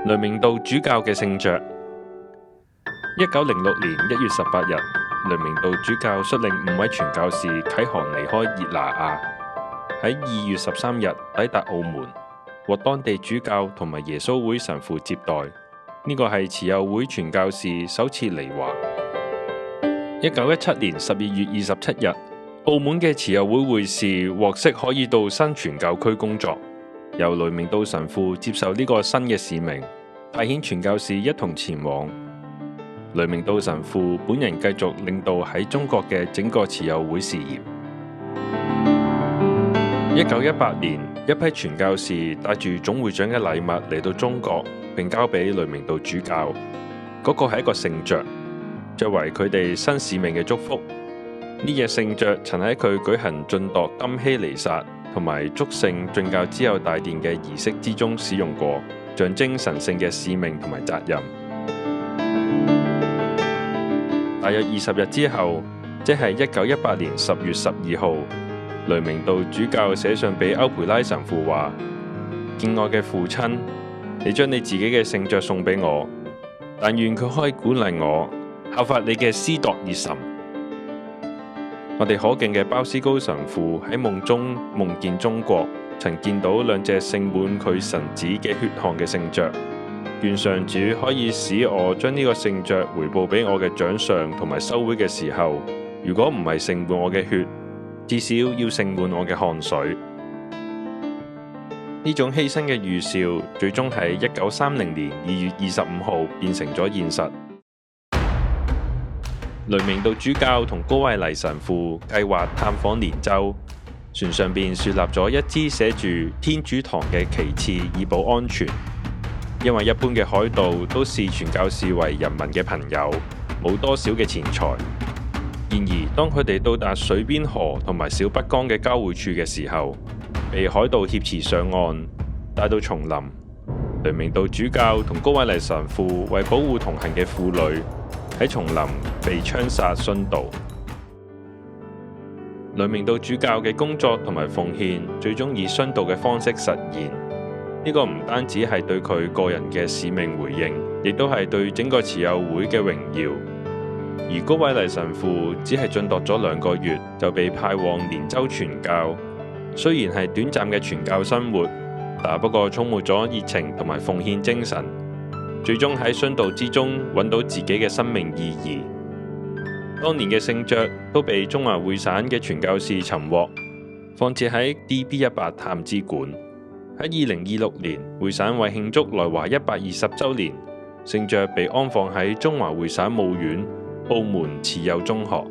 雷明道主教嘅聖爵。1906年1月18日，雷明道主教率領5位傳教士啟航離開熱那亞，喺2月13日抵達澳門，獲當地主教同埋耶穌會神父接待。呢個係慈幼會傳教士首次嚟華。1917年12月27日，澳門嘅慈幼會會士獲悉可以到新傳教區工作，由雷明道神父接受呢個新嘅使命，派遣傳教士一同前往。雷明道神父本人繼續領導喺中國嘅整個慈幼會事業。1918年，一批傳教士帶住總會長嘅禮物嚟到中國，並交俾雷明道主教。嗰個係一個聖爵，作為佢哋新使命嘅祝福。呢隻聖爵曾喺佢舉行晉鐸金禧彌撒同埋祝聖進教之佑大殿嘅儀式之中使用過，象徵神聖嘅使命同埋責任。大約20日之後，即係1918年10月12號，雷明道主教寫信俾歐培拉神父話：敬愛嘅父親，你將你自己嘅聖爵送俾我，但願佢可以鼓勵我效法你嘅司鐸熱忱。我哋可敬嘅鮑思高神父喺夢中夢見中國，曾見到兩隻盛滿佢神子嘅血汗嘅聖爵。願上主可以使我將呢個聖爵回報俾我嘅長上同埋修會嘅時候，如果唔係盛滿我嘅血，至少要盛滿我嘅汗水。呢種犧牲嘅預兆，最終喺1930年2月25號變成咗現實。雷明道主教同高惠黎神父計劃探訪連州，船上邊樹立咗一支寫住天主堂嘅旗幟，以保安全。因為一般嘅海盜都視傳教士為人民嘅朋友，冇多少嘅錢財。然而，當佢哋到達水邊河同埋小北江嘅交匯處嘅時候，被海盜挾持上岸，帶到叢林。雷明道主教同高惠黎神父為保護同行嘅婦女，喺叢林被槍殺殉道。雷明道主教嘅工作同埋奉獻，最終以殉道嘅方式實現。呢個唔單止係對佢個人嘅使命回應，亦都係對整個慈幼會嘅榮耀。而高惠黎神父只係晉鐸咗2個月，就被派往連州傳教。雖然係短暫嘅傳教生活，但不過充滿咗熱情同埋奉獻精神，最終喺殉道之中揾到自己嘅生命意義。當年嘅聖爵都被中華會省嘅傳教士尋獲，放置喺 DB100 探知館。喺2026年，會省為慶祝來華120週年，聖爵被安放喺中華會省墓院澳門慈幼中學。